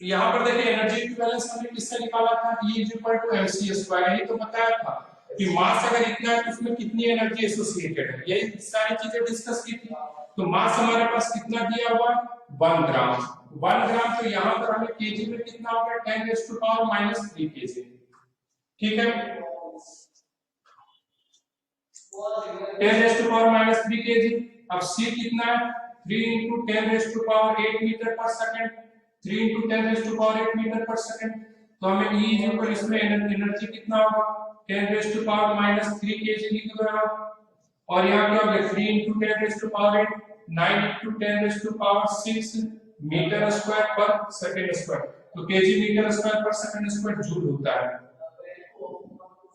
यहाँ पर देखिए एनर्जी इक्विवेलेंस हमने किससे निकाला था, E = mc²। यही तो बताया था कि मास अगर इतना है तो उसमें कितनी एनर्जी एसोसिएटेड है, यही सारी चीजें डिस्कस की थी। तो मास हमारे पास कितना दिया हुआ, 1 ग्राम। 1 ग्राम तो यहाँ पर हमें केजी में कितना हो गया, 10⁻³ केजी। ठीक है, 10⁻³ केजी। अब c कितना है, 3 × 10⁸ मीटर पर सेकंड। 3 × 10⁸ मीटर पर सेकंड। तो हमें E इक्वल इसमें एनर्जी कितना होगा, 10⁻³ केजी लिख दो आप। और यहाँ क्या हो गया, 3 × 10⁸ 9 × 10⁻6 मीटर स्क्वायर पर सेकंड स्क्वायर। तो केजी मीटर स्क्वायर पर सेकंड स्क्वायर जूल होता है।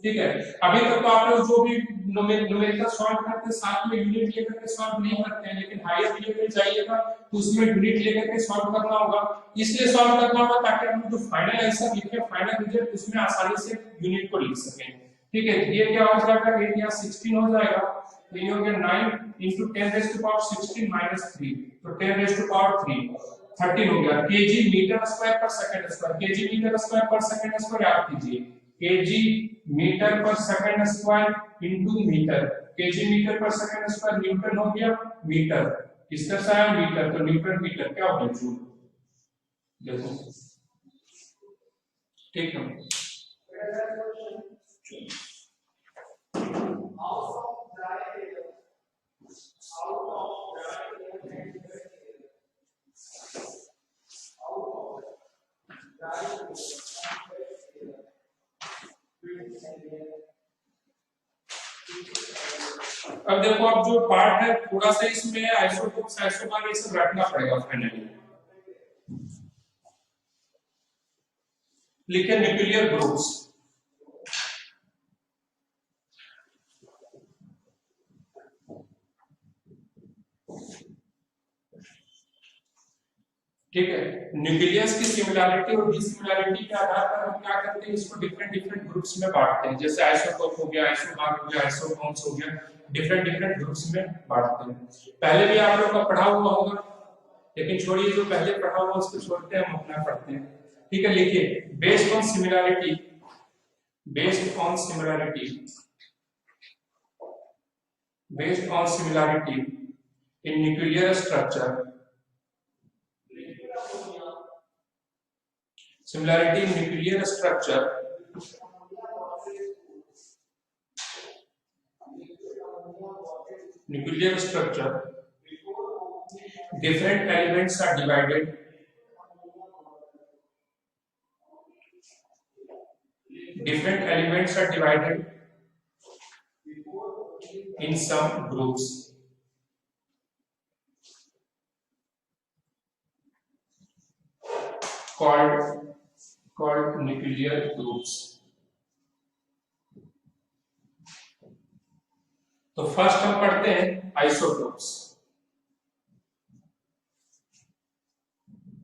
ठीक है, अभी तक तो आप लोग जो भी न्यूमेरिकल सॉल्व करते हैं साथ में यूनिट लेकर के सॉल्व नहीं करते हैं, लेकिन हायर लेवल जाइएगा तो उसमें यूनिट लेकर के सॉल्व करना होगा। इसलिए सॉल्व करना होगा ताकि हम जो फाइनल आंसर लिखें, फाइनल रिजल्ट, उसमें आसानी से यूनिट को लिख सकें। ठीक है, ये क्या हो जाएगा, 8 या 16 हो जाएगा। ये हो गया 9 × 10⁻16 - 3, तो 10⁻3 13 हो गया। केजी मीटर स्क्वायर पर second square, kg metre square पर सेकंड स्क्वायर याद कीजिए, केजी मीटर पर second square into metre. Kg metre पर सेकंड स्क्वायर न्यूटन हो गया मीटर, किसका सा है मीटर, तो न्यूटन मीटर क्या हो गया जूल। देखो ठीक है, अब देखो, अब जो पार्ट है थोड़ा सा इसमें आइसोटोप्स, आइसोबार ये सब रखना पड़ेगा फाइनली। लिखे न्यूक्लियर ग्रुप्स। ठीक है, न्यूक्लियस की सिमिलरिटी और डिसिमिलरिटी के आधार पर हम क्या करते हैं, इसको डिफरेंट डिफरेंट ग्रुप्स में बांटते हैं। जैसे आइसोटोप हो गया, आइसोबार हो गया, आइसोटोन्स हो गया, डिफरेंट डिफरेंट ग्रुप्स में बांटते हैं। पहले भी आप लोगों का पढ़ा हुआ होगा, लेकिन छोड़िए जो पहले पढ़ा हुआ उसको छोड़ते हैं, हम अपना पढ़ते हैं। ठीक है, लिखिए based on similarity, based on similarity, based on similarity in nuclear structure, similarity in nuclear structure, nuclear structure, different elements are divided, different elements are divided in some groups called nuclear groups। तो first हम पढ़ते हैं isotopes.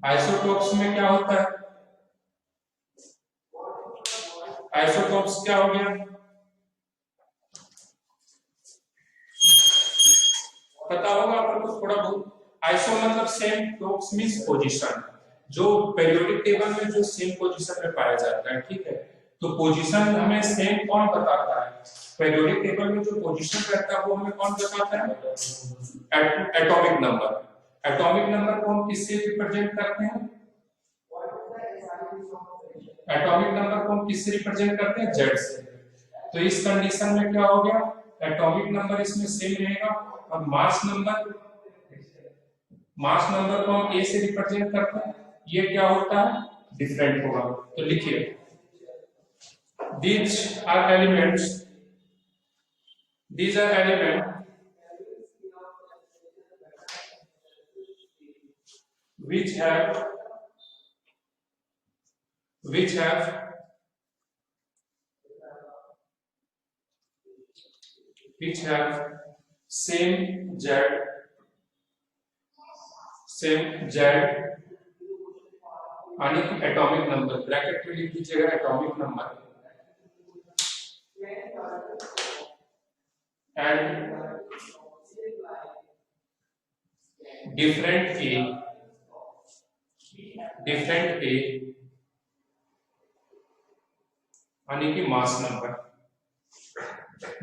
Isotopes में क्या होता है, isotopes क्या हो गया, पता होगा आप लोगों को थोड़ा बहुत। आइसो मतलब सेम, टोप्स मींस पोजीशन, जो पेरियोडिक टेबल में जो सेम पोजीशन में पाया जाता है। ठीक है, तो पोजीशन हमें सेम कौन बताता है, पेरियोडिक टेबल में जो पोजीशन रहता है वो हमें कौन बताता है, एटॉमिक नंबर। एटॉमिक नंबर को हम किससे रिप्रेजेंट करते हैं, एटॉमिक नंबर को हम किससे रिप्रेजेंट करते हैं, जेड से। तो इस कंडीशन में क्या हो गया, एटॉमिक नंबर इसमें सेम रहेगा और मास नंबर, मास नंबर को हम ए से रिप्रेजेंट करते हैं, ये क्या होता है, डिफरेंट होगा। तो लिखिए these are elements, these are elements which have same Z यानी कि एटॉमिक नंबर, ब्रैकेट में लिख दीजिएगा atomic number, and different different A यानी कि मास नंबर।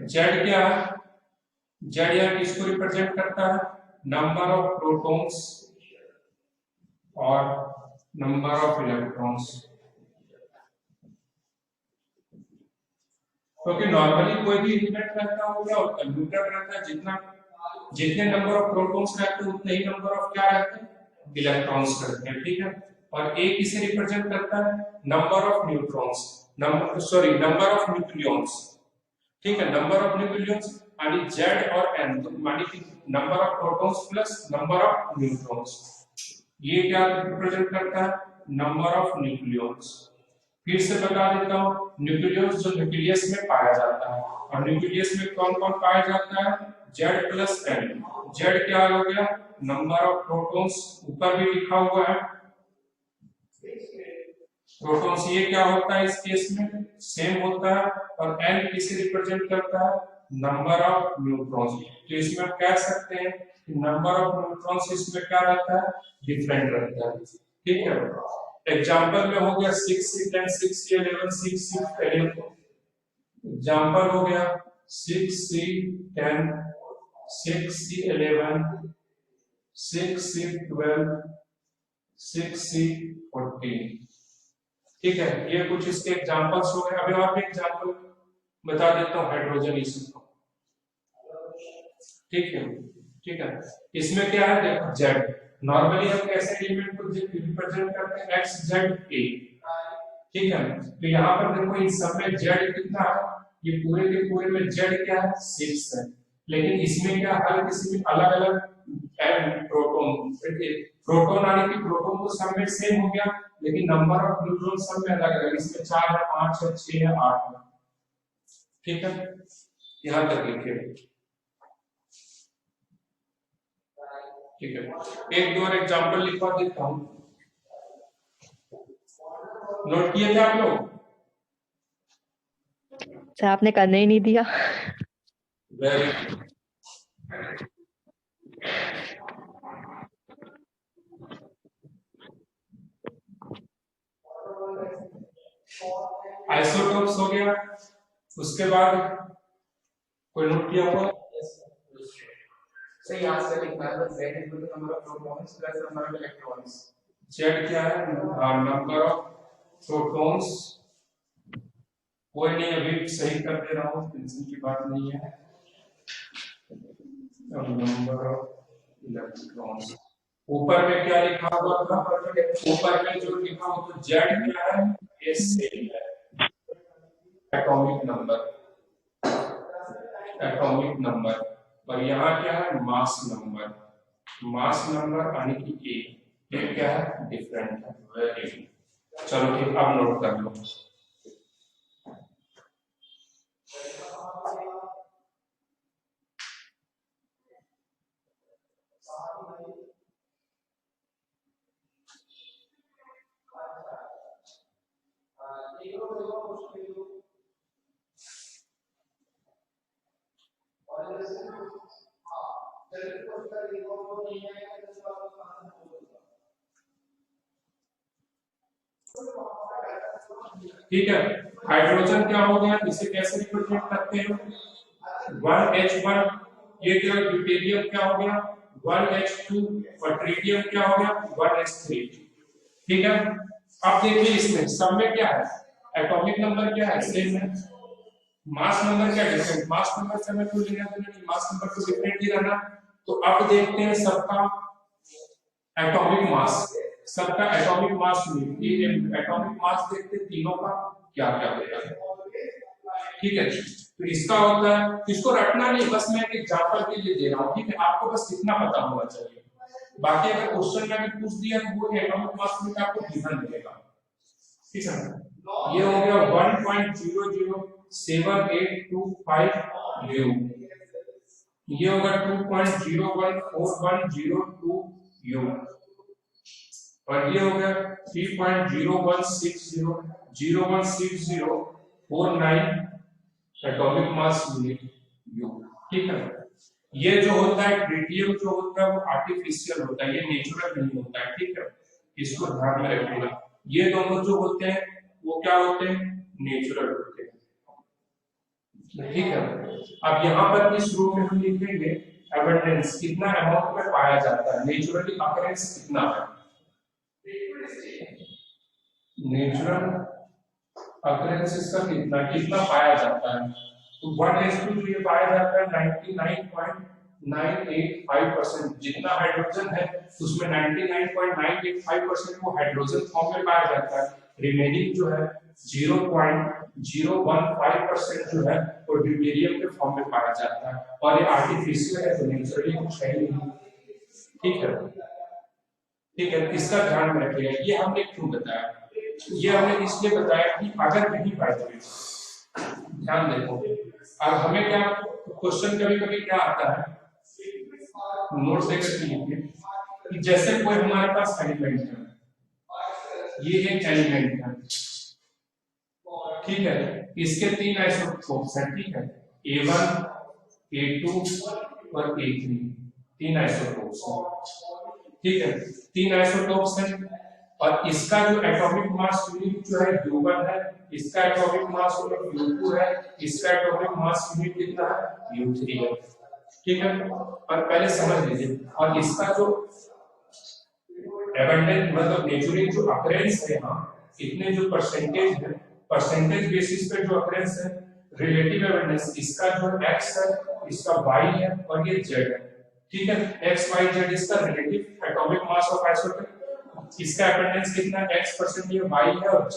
जेड क्या है? जेड यहाँ किसको रिप्रेजेंट करता है? नंबर ऑफ प्रोटॉन्स और नंबर ऑफ इलेक्ट्रॉन्स। क्योंकि नॉर्मली कोई भी एलिमेंट रहता है क्या होता है? न्यूट्रल रहता है। जितने नंबर ऑफ प्रोटॉन्स रहते हैं उतने ही नंबर ऑफ क्या रहते हैं? इलेक्ट्रॉन्स रहते हैं। ठीक है। और ए किसे रिप्रेजेंट करता है? Number of neutrons, number of nucleons. ठीक है, नंबर ऑफ न्यूक्लियॉन्स यानी जेड और एन यानी कि number of protons plus number of neutrons. ये क्या रिप्रेजेंट करता है? Number of nucleons. फिर से बता देता हूं, न्यूक्लियस जो न्यूक्लियस में पाया जाता है, और न्यूक्लियस में कौन कौन पाया जाता है? Z plus N. जेड क्या हो गया? नंबर ऑफ प्रोटॉन्स, ऊपर भी लिखा हुआ है प्रोटॉन्स। ये क्या होता है इस केस में? सेम होता है। और एन किसे रिप्रेजेंट करता है? Number of neutrons. तो इसमें हम कह सकते हैं कि नंबर ऑफ न्यूट्रॉन्स इसमें क्या रहता है? डिफरेंट रहता है। ठीक है। एग्जांपल में हो गया 6C10 6C11 6C11। एग्जांपल हो गया 6C10 6C11 6C12 6C14। ठीक है, ये कुछ इसके एग्जांपल्स हो गए। अभी और भी एग्जांपल बता देता हूँ हाइड्रोजन इशू को। ठीक है, ठीक है। इसमें क्या है? देखो जेड, नॉर्मली हम कैसे एलिमेंट को रिप्रेजेंट करते हैं? X Z A. ठीक है, तो यहाँ पर देखो इन सब में जेड कितना है? ये पूरे के पूरे में जेड क्या है? 6 है। लेकिन इसमें क्या, हर किसी में अलग अलग प्रोटॉन, प्रोटॉन आने की प्रोटॉन तो सब में सेम हो गया, लेकिन नंबर ऑफ न्यूट्रॉन सब में अलग अलग। इसमें 4 है, 5 है, 6 है, 8 है। ठीक है, यहां तक लिखिए। ठीक है, एक दो और एग्जांपल लिखवा देता हूं, नोट किए थे आप लोग? सर आपने करने ही नहीं दिया। Very good. आइसोटोप्स हो गया। उसके बाद कोई नोट किया हुआ? सही यहाँ से लिखना है Z equal to number of protons plus number of electrons. Z क्या है? Number of protons. कोई नहीं, अभी सही कर दे रहा हूँ, टेंशन की बात नहीं है। और नंबर ऑफ इलेक्ट्रॉन्स ऊपर में क्या लिखा हुआ था? ऊपर में जो लिखा हुआ तो Z क्या है? ये सेम है, एटॉमिक नंबर, एटॉमिक नंबर। और यहाँ क्या है? Mass number. मास नंबर यानी कि ए क्या है? डिफरेंट है। Very good. चलो ठीक, अब नोट कर लो। ठीक है, हाइड्रोजन क्या हो गया? इसे कैसे रिप्रेजेंट करते हैं? 1H1। ये क्या? ड्यूटेरियम क्या हो गया? 1H2। और ट्रिटियम क्या हो गया? 1H3। ठीक है, अब देखिए इसमें सब में क्या है? एटॉमिक नंबर क्या है? सेम है। मास नंबर क्या डिफरेंट? मास नंबर से हमें कोई लेना देना नहीं, मास नंबर तो डिफरेंट ही रहना। तो अब देखते हैं सबका एटॉमिक मास, सबका एटॉमिक मास ये एटॉमिक मास देखते तीनों का क्या क्या होता है। ठीक है, तो इसका होता है, इसको रटना नहीं, बस मैं एक एग्जांपल के लिए दे रहा हूँ। ठीक है, आपको बस इतना पता होना चाहिए। बाकी अगर क्वेश्चन में भी पूछ दिया तो वो एटॉमिक मास में आपको गिवन मिलेगा। ठीक है, ये हो गया 1.00785 U। ये होगा 2.01410 U। और ये हो गया 3.0160 एटॉमिक मास यूनिट U। ठीक है, ये जो होता है ट्रिटियम जो होता है वो आर्टिफिशियल होता है, ये नेचुरल नहीं होता है। ठीक है, इसको ध्यान में रखिएगा। ये दोनों जो होते हैं वो क्या होते हैं, नेचुरल होते हैं, ठीक है। अब यहाँ पर इस रूप में हम लिखेंगे एबंडेंस कितना अमाउंट में पाया जाता है, नेचुरली अकरेंस कितना है, नेचुरल अकरेंस इसका कितना कितना पाया जाता है। तो 1:2 जो ये पाया जाता है 99.985%, जितना हाइड्रोजन है उसमें 99.985% वो हाइड्रोजन फॉर्म में पाया जाता है, रिमेनिंग जो है 0.015% जो है वो ड्यूटेरियम के फॉर्म में पाया जाता है, और ये आर्टिफिशियल है तो नेचुरली कुछ है ही नहीं, ठीक है। ठीक है, इसका ध्यान में रखिएगा। ये हमने क्यों बताया, ये हमने इसलिए बताया कि अगर कहीं बाय द वे ध्यान देखो, अब हमें क्या क्वेश्चन कभी कभी क्या आता है, नोट्स देख सकते हैं कि जैसे कोई हमारे पास एलिमेंट है, ये एक एलिमेंट है, ठीक है, इसके 3 आइसोटोप्स हैं, ठीक है, A1 A2 और A3, 3 आइसोटोप्स हैं, ठीक है, 3 आइसोटोप्स हैं, और इसका जो एटॉमिक मास यूनिट जो है U1 है, इसका एटॉमिक मास यूनिट U2 है, इसका एटॉमिक मास यूनिट कितना है U3 है, ठीक है। और पहले समझ लीजिए, और इसका जो एबंडेंस मतलब नेचुरल जो अकरेंस है यहाँ, इतने जो परसेंटेज है, परसेंटेज बेसिस पे जो अकरेंस है, रिलेटिव एबंडेंस इसका जो x है, इसका y है और ये z है, ठीक है, x y z इसका relative atomic mass of isotope, इसका एबंडेंस कितना है x% ये y है और z,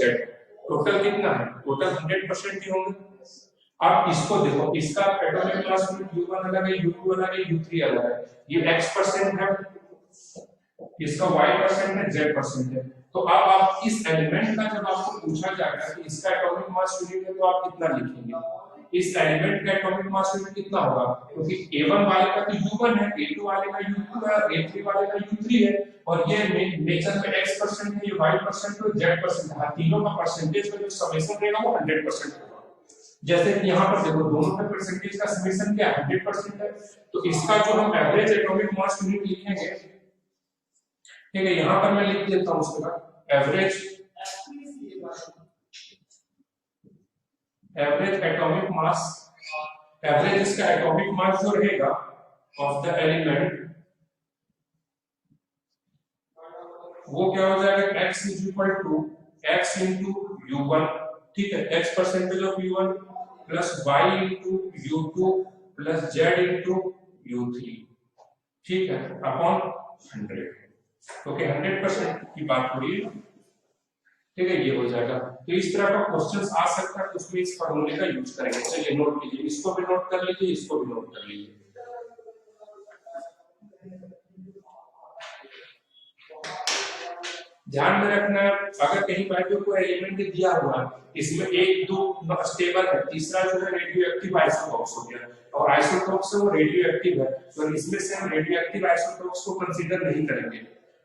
टोटल कितना है, टोटल 100% ही होंगे। अब इसको देखो, इसका एटॉमिक मास U1 अलग है, U2 अलग है, U3 अलग है, ये x% है, इसका y% है, z% है। तो अब आप इस एलिमेंट का जब आपको पूछा जाएगा कि इसका एटॉमिक मास यूनिट है तो आप कितना लिखेंगे, इस एलिमेंट का एटॉमिक मास यूनिट कितना होगा, क्योंकि A1 वाले का तो U1 है, A2 वाले का U2 है, A3 वाले का U3 है, और ये नेचर में x% है, ये y% है, z% है, तीनों का परसेंटेज का जो समेशन रहेगा वो 100% होगा। जैसे कि यहाँ पर देखो दोनों का परसेंटेज का समेशन क्या 100% है, तो इसका जो हम एवरेज एटॉमिक मास यूनिट लिखेंगे, ठीक है, यहाँ पर मैं लिख देता हूँ उसके बाद एवरेज एटॉमिक मास, एवरेज इसका एटॉमिक मास जो रहेगा ऑफ द एलिमेंट वो क्या हो जाएगा, x is equal to x into U1, ठीक है, x percentage of U1 plus y into U2 plus z into U3, ठीक है, अपॉन 100, ओके, 100% की बात हो रही है, ठीक है, ये हो जाएगा। तो इस तरह का क्वेश्चंस आ सकता है, तो उसमें इस फार्मूले का यूज करेंगे। चलिए नोट कीजिए, इसको भी नोट कर लीजिए, इसको भी नोट कर लीजिए। ध्यान में रखना, अगर कहीं बाय कोई एलिमेंट दिया हुआ है, इसमें 1-2 स्टेबल है, तीसरा जो है रेडियो एक्टिव आइसोटोप्स हो गया, और आइसोटोप्स से वो रेडियो एक्टिव है, तो इसमें से हम रेडियो एक्टिव आइसोटोप्स को कंसीडर नहीं करेंगे।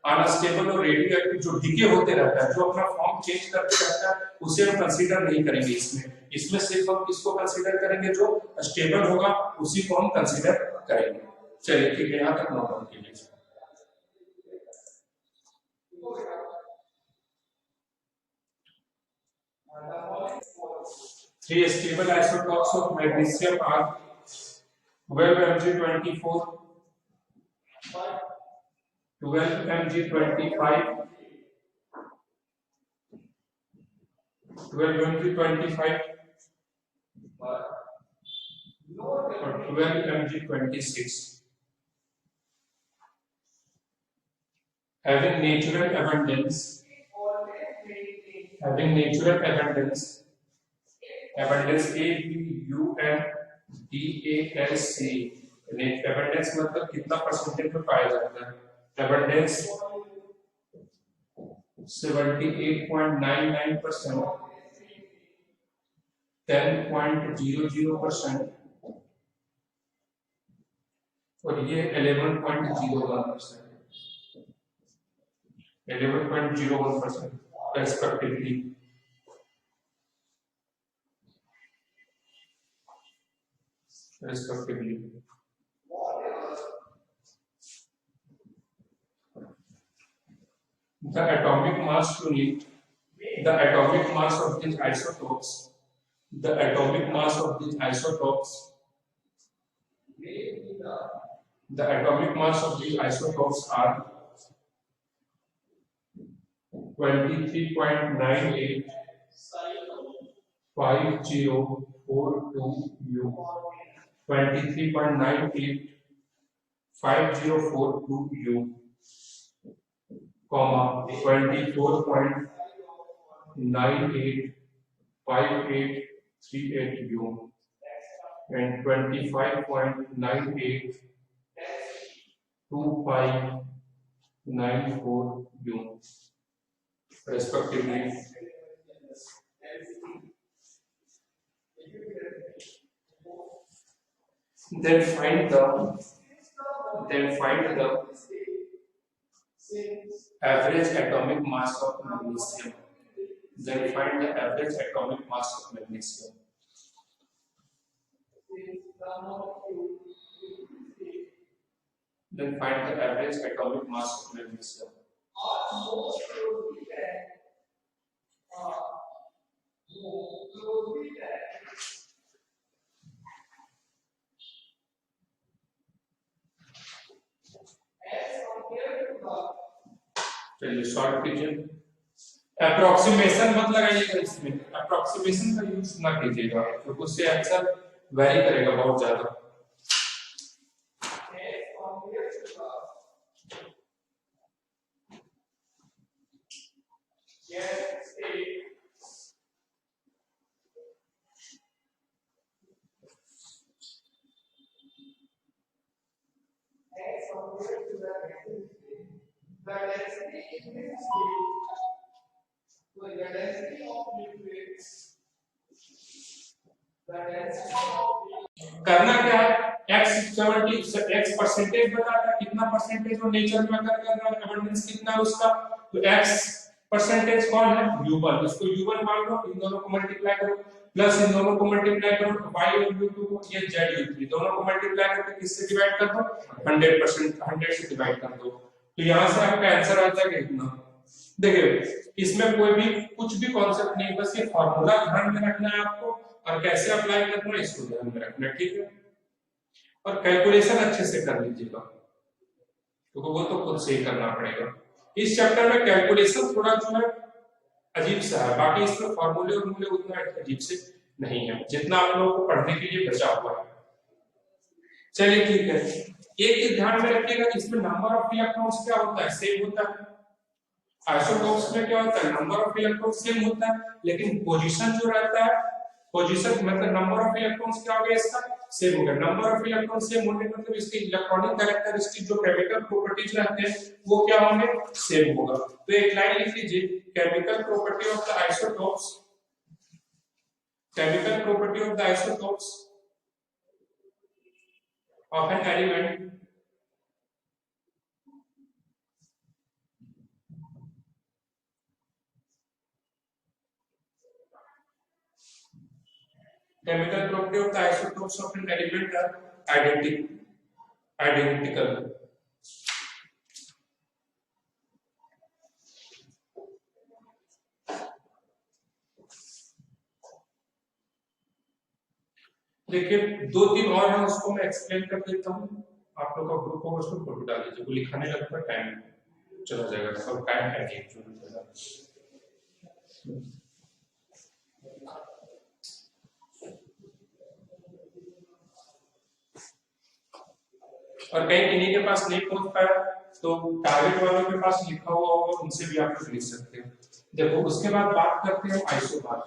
अनस्टेबल और रेडियो एक्टिव जो डिके होते रहता है, जो अपना फॉर्म चेंज करते रहता है, उसे हम कंसीडर नहीं करेंगे इसमें सिर्फ हम किसको कंसीडर करेंगे, जो स्टेबल होगा उसी को हम कंसीडर करेंगे। चलिए ठीक है, यहाँ तक नोट डाउन कीजिए। 3 stable isotopes of magnesium are 12 Mg24, 12 Mg25, 12 Mg25 और 12 Mg26, having natural abundance abundance A B U N D A L C, abundance मतलब कितना परसेंटेज में पाया जाता है, abundance 78.99%, 10.00% और ये 11.01% respectively। the atomic mass unit, the atomic mass of these isotopes, the atomic mass of these isotopes, the atomic mass of these isotopes are 23.98 5042 U, 23.98 5042 U, comma 24.98 5838 U, and 25.98 2594 U, respectively. Then find the average atomic mass of magnesium. Then find the average atomic mass of magnesium. Then find the average atomic mass of magnesium. चलिए short कीजिए। Approximation मत लगाइएगा, इसमें approximation का use ना कीजिएगा, तो उससे आंसर वेरी करेगा बहुत ज्यादा। करना क्या है, x परसेंटेज बताता है कितना परसेंटेज वो नेचर में अगर कर रहा है, एबंडेंस कितना है उसका, तो x परसेंटेज कौन है, u1, इसको u1 मान लो, इन दोनों को मल्टीप्लाई करो, प्लस इन दोनों को मल्टीप्लाई करो, y और u2 को, ये z u3 दोनों को मल्टीप्लाई करके किससे डिवाइड कर दो, 100% 100 से डिवाइड कर दो, तो यहां से आपका आंसर आ जाएगा इतना। देखिए इसमें कोई भी कुछ भी कॉन्सेप्ट नहीं, बस ये फार्मूला ध्यान में रखना है आपको, और कैसे अप्लाई करना है इसको ध्यान में रखना है, ठीक है। और कैलकुलेशन अच्छे से कर लीजिएगा, क्योंकि वो तो खुद से ही करना पड़ेगा। इस चैप्टर में कैलकुलेशन थोड़ा जो है अजीब सा है, बाकी इसमें फार्मूले और मूल्य उतना अजीब से नहीं है, जितना आप लोगों को पढ़ने के लिए बचा हुआ है। चलिए ठीक है, एक चीज ध्यान में रखिएगा, इसमें नंबर ऑफ इलेक्ट्रॉन्स क्या होता है, सेम होता है। आइसोटोप्स में क्या होता है, नंबर ऑफ इलेक्ट्रॉन्स सेम होता है, लेकिन पोजीशन जो रहता है, पोजीशन मतलब नंबर ऑफ इलेक्ट्रॉन्स क्या हो गया इसका, सेम हो गया। नंबर ऑफ इलेक्ट्रॉन सेम होने मतलब इसके इलेक्ट्रॉनिक कैरेक्टरिस्टिक जो केमिकल प्रॉपर्टीज रहते हैं वो क्या होंगे, सेम होगा। तो एक लाइन लिख लीजिए, chemical property of the isotopes, chemical property of the isotopes of an element chemical property of the isotopes of an element are identical. देखिए दो तीन और है, उसको मैं एक्सप्लेन कर देता हूँ, आप लोग का ग्रुप होगा उसको फोटो डाल दीजिए, वो लिखाने लगता है टाइम चला जाएगा, सब टाइम है एक्चुअली। और कहीं किन्हीं के पास नहीं पहुंच पाया तो टारगेट वालों के पास लिखा हुआ होगा, उनसे भी आप लोग लिख सकते हो। देखो उसके बाद बात करते हैं आइसोबार।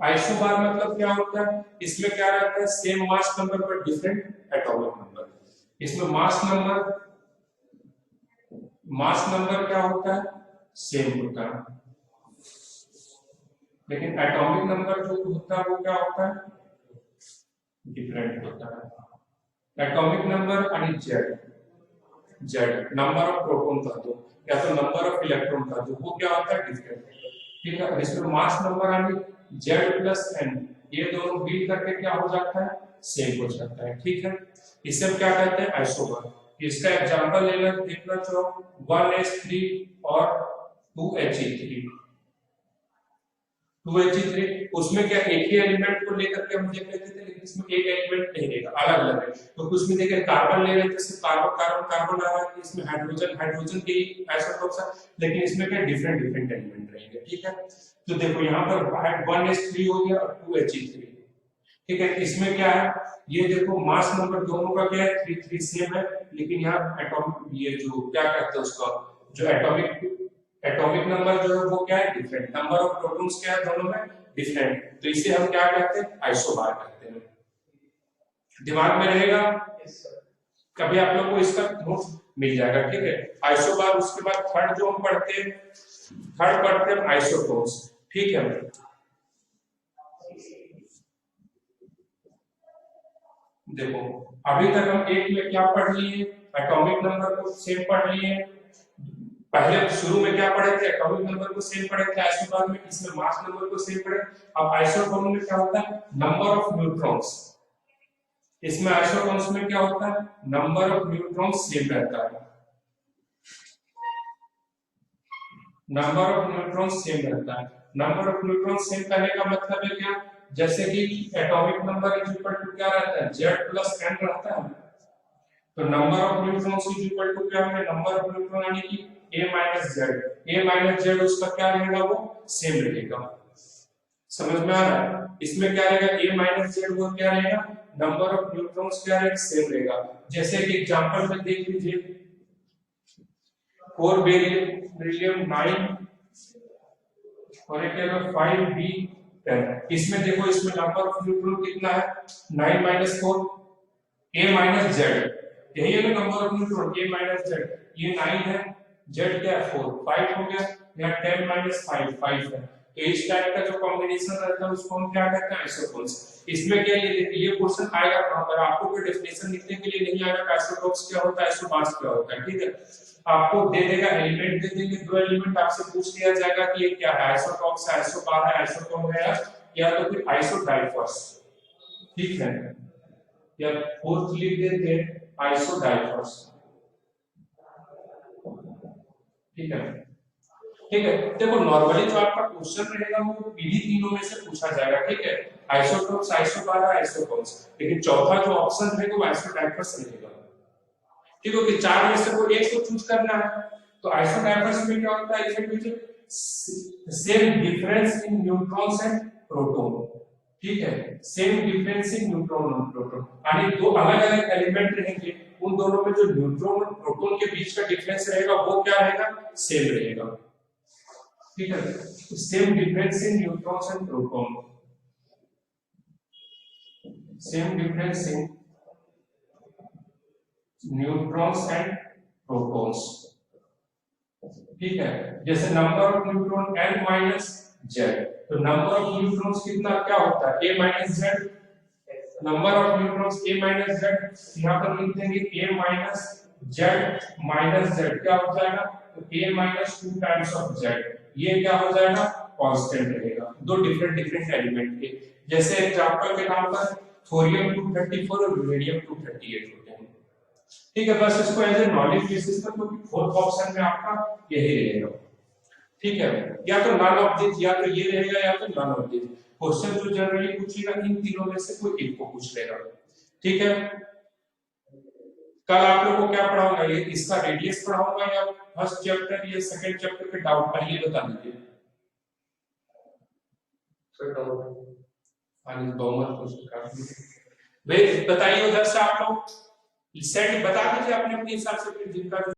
आइसोबार मतलब क्या होता है, इसमें क्या रहता है, सेम मास नंबर पर डिफरेंट एटॉमिक नंबर। इसमें मास नंबर क्या होता है, सेम होता है, लेकिन एटॉमिक नंबर जो होता है वो क्या होता है, डिफरेंट होता है। एटॉमिक नंबर आणि जेड नंबर ऑफ प्रोटॉन का दो या तो नंबर ऑफ इलेक्ट्रॉन का दो, वो क्या होता है, डिफरेंट। ठीक है, इसमें मास नंबर आणि जेड प्लस एन ये दोनों मिल करके क्या हो जाता है, सेम हो जाता है। ठीक है, इसे हम क्या कहते हैं, आइसोबार। इसका एग्जांपल लेना देखना चाहो 1s3 और 2he3 उसमें क्या एक ही एलिमेंट को लेकर के हम देख लेते थे, लेकिन इसमें एक एलिमेंट नहीं रहेगा, अलग अलग है। तो कुछ में देखिए कार्बन ले रहे थे, इसमें कार्बन कार्बन कार्बन आ रहा है, इसमें हाइड्रोजन हाइड्रोजन के आइसोटोप्स है, लेकिन इसमें क्या डिफरेंट डिफरेंट एलिमेंट रहेंगे। ठीक है, तो देखो यहाँ पर 1s3 हो गया और 2he3। ठीक है, इसमें क्या है, ये देखो मास नंबर दोनों का क्या है 3 सेम है, लेकिन यहाँ एटॉमिक ये जो क्या कहते हैं उसका जो एटॉमिक नंबर जो है वो क्या है डिफरेंट, नंबर ऑफ प्रोटॉन्स क्या है दोनों में डिफरेंट, तो इसे हम क्या कहते हैं आइसोबार कहते हैं। दिमाग में रहेगा, कभी आप लोग को इसका नोट्स मिल जाएगा। ठीक है, आइसोबार। उसके बाद थर्ड जो हम पढ़ते हैं आइसोटोन्स। ठीक है, देखो अभी तक हम एक में क्या पढ़ लिए, एटॉमिक नंबर को सेम पढ़ लिए, पहले शुरू में क्या पढ़े थे, एटॉमिक नंबर को सेम पढ़े थे आइसोटोन में, इसमें मास नंबर को सेम पढ़े। अब आइसोटोन में क्या होता है नंबर ऑफ न्यूट्रॉन्स, इसमें आइसोटोन्स में क्या होता है नंबर ऑफ न्यूट्रॉन्स सेम रहता है, नंबर ऑफ न्यूट्रॉन्स सेम रहता है। नंबर ऑफ न्यूट्रॉन्स सेम करने का मतलब है क्या, जैसे कि atomic number is equal to क्या रहता है Z प्लस n रहता है, तो number of neutrons is equal to क्या है नंबर ऑफ न्यूट्रॉन यानी कि a माइनस z उसका क्या रहेगा वो सेम रहेगा। समझ में आ रहा है, इसमें क्या रहेगा a माइनस z वो क्या रहेगा नंबर ऑफ न्यूट्रॉन्स क्या रहेगा सेम रहेगा। जैसे कि एग्जांपल में देख लीजिए 4 बेरिलियम 9 और एक है 5b10, इसमें देखो इसमें नंबर ऑफ न्यूट्रॉन कितना है 9 माइनस 4 a माइनस z, यही है ना number of neutron a minus z, ये 9 है z क्या है 4, 5 हो गया, यहाँ 10 माइनस 5 5 है। तो इस टाइप का जो कॉम्बिनेशन रहता है उसको हम क्या कहते हैं आइसोटोन्स। इसमें क्या ये क्वेश्चन आएगा कहां पर, आपको कोई डेफिनेशन लिखने के लिए नहीं आएगा आइसोटोप्स क्या होता है आइसोबार्स क्या होता है। ठीक है, आपको दे देगा एलिमेंट दे देंगे, दो एलिमेंट आपसे पूछ लिया जाएगा कि ये क्या है आइसोटोप्स है आइसोबार है आइसोटोन है या तो फिर आइसोडाइफर्स। ठीक है, या फोर्थ लिख देते हैं आइसोडाइफर्स। ठीक है, ठीक है, देखो नॉर्मली जो आपका क्वेश्चन रहेगा वो इन्हीं तीनों में से पूछा जाएगा। ठीक है, आइसोटोप्स आइसोबार आइसोटोन्स, लेकिन चौथा जो ऑप्शन रहेगा वो आइसोडाइफर्स रहेगा। ठीक है, कि चार में से कोई एक को चूज करना है, तो आइसोडाइफर्स में क्या होता है इसमें same difference in neutrons and proton. ठीक है, सेम डिफरेंस इन न्यूट्रॉन और प्रोटॉन, यानी दो अलग अलग एलिमेंट रहेंगे, उन दोनों में जो न्यूट्रॉन और प्रोटॉन के बीच का डिफरेंस रहेगा वो क्या रहेगा सेम रहेगा। ठीक है, same difference in neutrons and proton, same difference in neutrons and protons. ठीक है, जैसे number of neutron n minus z, तो नंबर ऑफ न्यूट्रॉन्स कितना क्या होता है a minus z, number of neutrons a minus z, यहां पर लिख देंगे a माइनस z क्या हो जाएगा तो a minus 2 times of z, ये क्या हो जाएगा कांस्टेंट रहेगा, दो डिफरेंट एलिमेंट के। जैसे एग्जांपल के नाम पर थोरियम 234 और यूरेनियम 238 होते हैं। ठीक है, बस इसको एज ए नॉलेज बेसिस पर, क्योंकि फोर्थ ऑप्शन में आपका यही रहेगा। ठीक है, या तो नन ऑफ दिस, या तो ये रहेगा या तो नन ऑफ दिस। क्वेश्चन जो जनरली पूछेगा इन तीनों में से कोई एक को पूछ लेगा। ठीक है, कल आप लोगों को क्या पढ़ाऊंगा, ये इसका रेडियस पढ़ाऊंगा या फर्स्ट चैप्टर या सेकंड चैप्टर के डाउट पहले बता दीजिए। बताइए उधर से आप लोग सेट बता दीजिए अपने अपने हिसाब से, जिनका